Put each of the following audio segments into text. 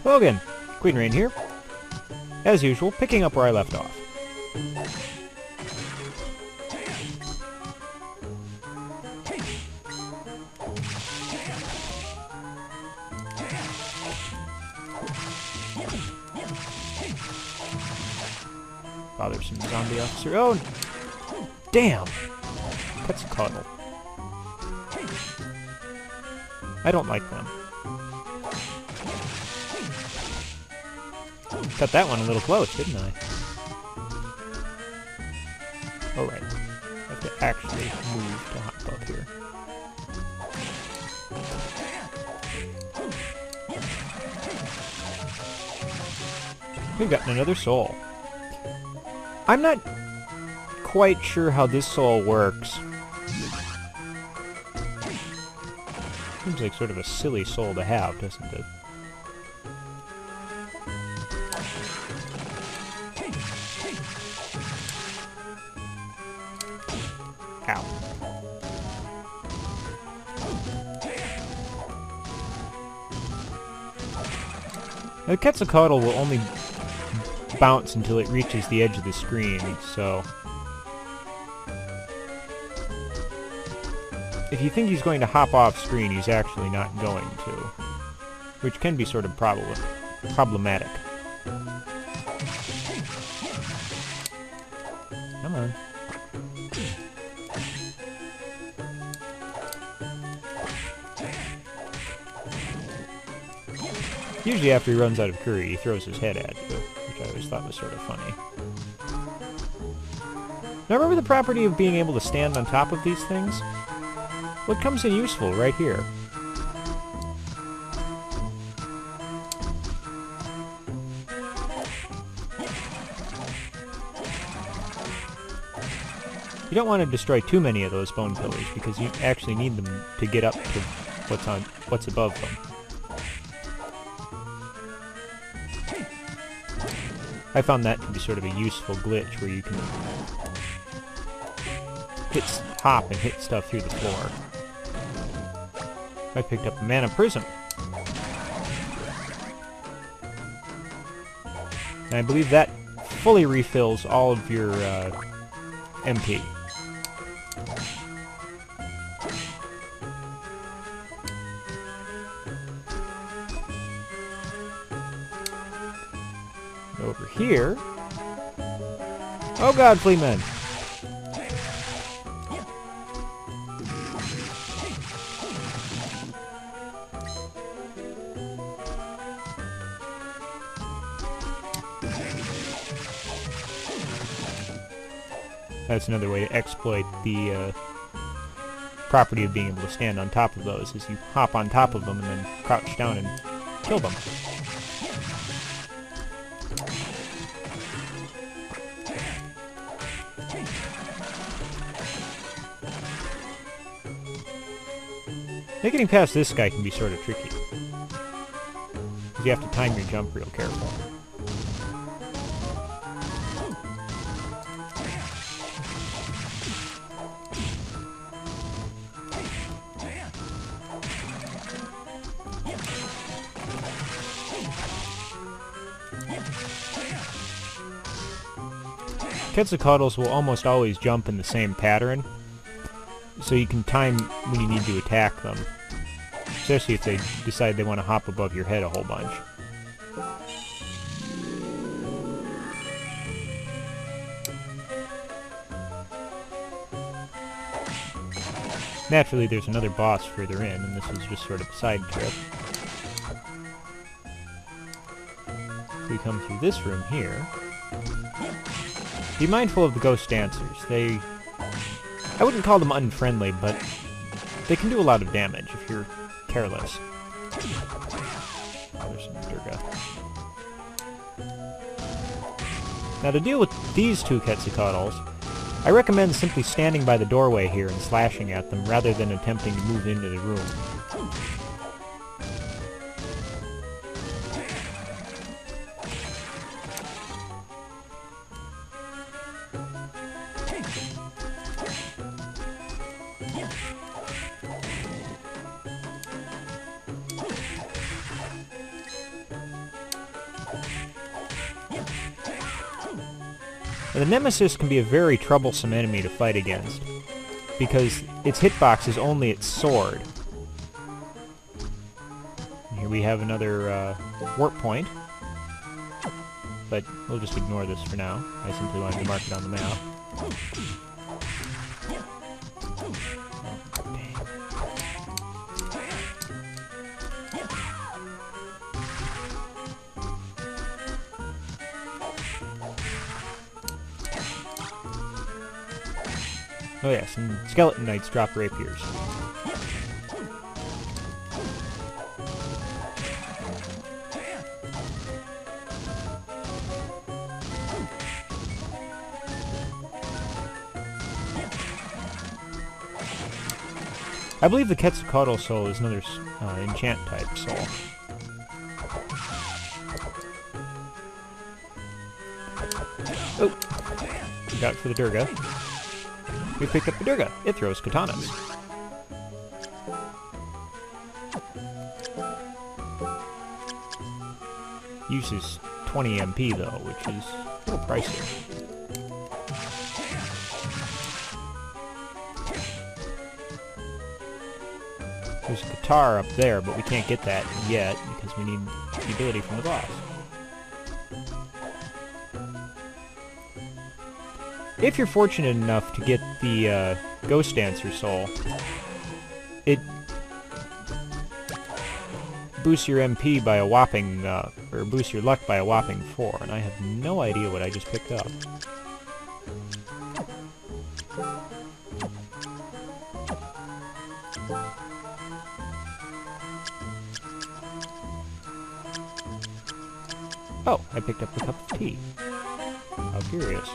Hello again, Queen Rain here. As usual, picking up where I left off. Bothersome zombie officer. Oh, damn! That's a cuddle. I don't like them. Cut that one a little close, didn't I? Oh, right. I have to actually move to hop up here. We've gotten another soul. I'm not quite sure how this soul works. Seems like sort of a silly soul to have, doesn't it? Ow. The Quetzalcoatl will only bounce until it reaches the edge of the screen, so if you think he's going to hop off screen, he's actually not going to, which can be sort of problematic. Come on. Usually after he runs out of curry, he throws his head at you, which I always thought was sort of funny. Now remember the property of being able to stand on top of these things? What comes in useful right here? You don't want to destroy too many of those bone pillars because you actually need them to get up to what's above them. I found that to be sort of a useful glitch where you can hop and hit stuff through the floor. I picked up a mana prism. And I believe that fully refills all of your MP. Over here. Oh god, Fleaman! That's another way to exploit the property of being able to stand on top of those, is you hop on top of them and then crouch down and kill them. Getting past this guy can be sort of tricky. Because you have to time your jump real careful. Quetzalcoatls will almost always jump in the same pattern, so you can time when you need to attack them. Especially if they decide they want to hop above your head a whole bunch. Naturally, there's another boss further in, and this is just sort of a side trip. We come through this room here. Be mindful of the ghost dancers. I wouldn't call them unfriendly, but they can do a lot of damage if you're careless. Oh, there's some Durga. Now to deal with these two Quetzalcoatls, I recommend simply standing by the doorway here and slashing at them rather than attempting to move into the room. The Nemesis can be a very troublesome enemy to fight against, because its hitbox is only its sword. And here we have another warp point, but we'll just ignore this for now. I simply wanted to mark it on the map. Oh yes, and Skeleton Knights drop rapiers. I believe the Quetzalcoatl soul is another enchant type soul. Oh! Got it for the Durga. We picked up the Durga. It throws katanas. Uses 20 MP though, which is a little pricey. There's a guitar up there, but we can't get that yet because we need the ability from the boss. If you're fortunate enough to get the Ghost Dancer soul, it boosts your MP by a whopping, or boosts your luck by a whopping 4, and I have no idea what I just picked up. Oh, I picked up a cup of tea. How curious.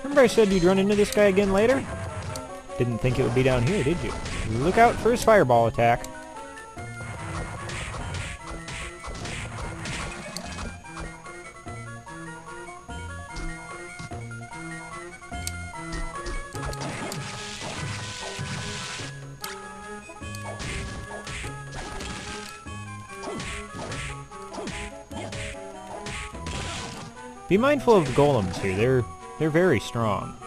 Remember I said you'd run into this guy again later? Didn't think it would be down here, did you? Look out for his fireball attack. Be mindful of the golems here. They're very strong.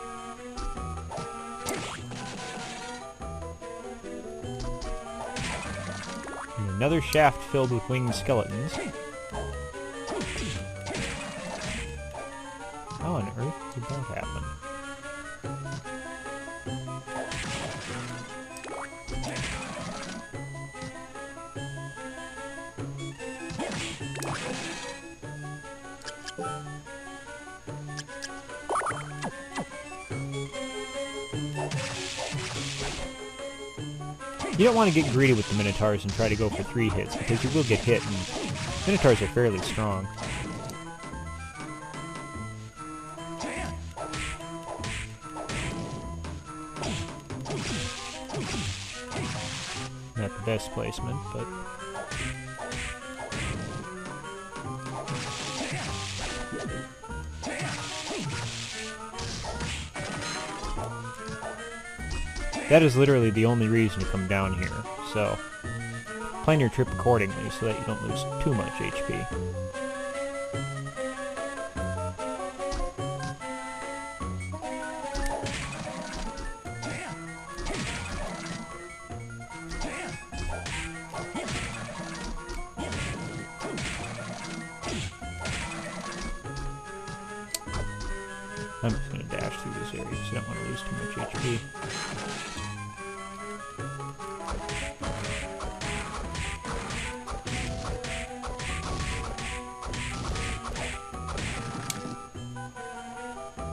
And another shaft filled with winged skeletons. How on earth did that happen? You don't want to get greedy with the Minotaurs and try to go for 3 hits, because you will get hit, and Minotaurs are fairly strong. Not the best placement, but... That is literally the only reason to come down here, so plan your trip accordingly so that you don't lose too much HP. I'm just going to dash through this area because I don't want to lose too much HP.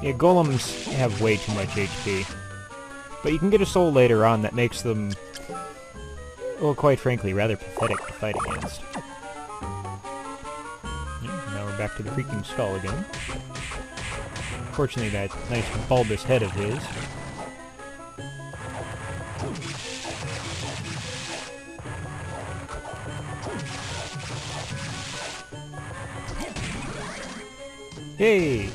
Yeah, golems have way too much HP. But you can get a soul later on that makes them, well, quite frankly, rather pathetic to fight against. Yeah, now we're back to the creaking skull again. Fortunately, that nice bulbous head of his. Yay!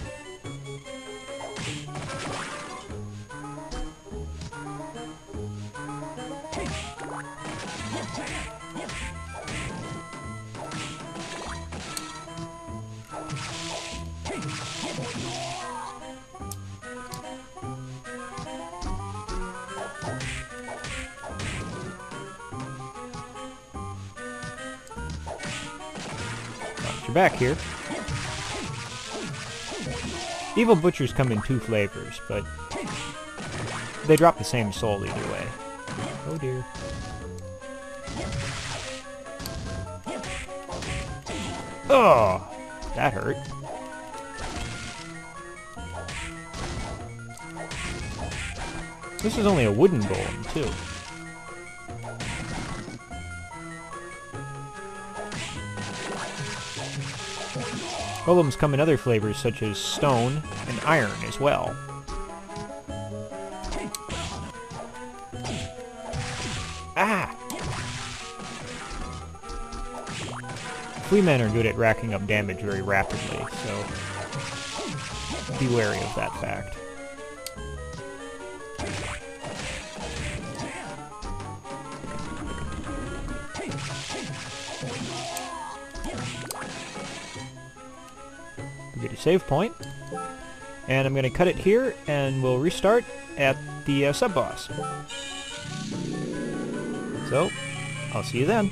You're back here. Evil Butchers come in 2 flavors, but they drop the same soul either way. Oh dear. Oh! That hurt. This is only a wooden golem, too. Golems come in other flavors such as stone and iron as well. Ah! Fleamen are good at racking up damage very rapidly, so be wary of that fact. We get a save point, and I'm going to cut it here, and we'll restart at the sub-boss. So, I'll see you then.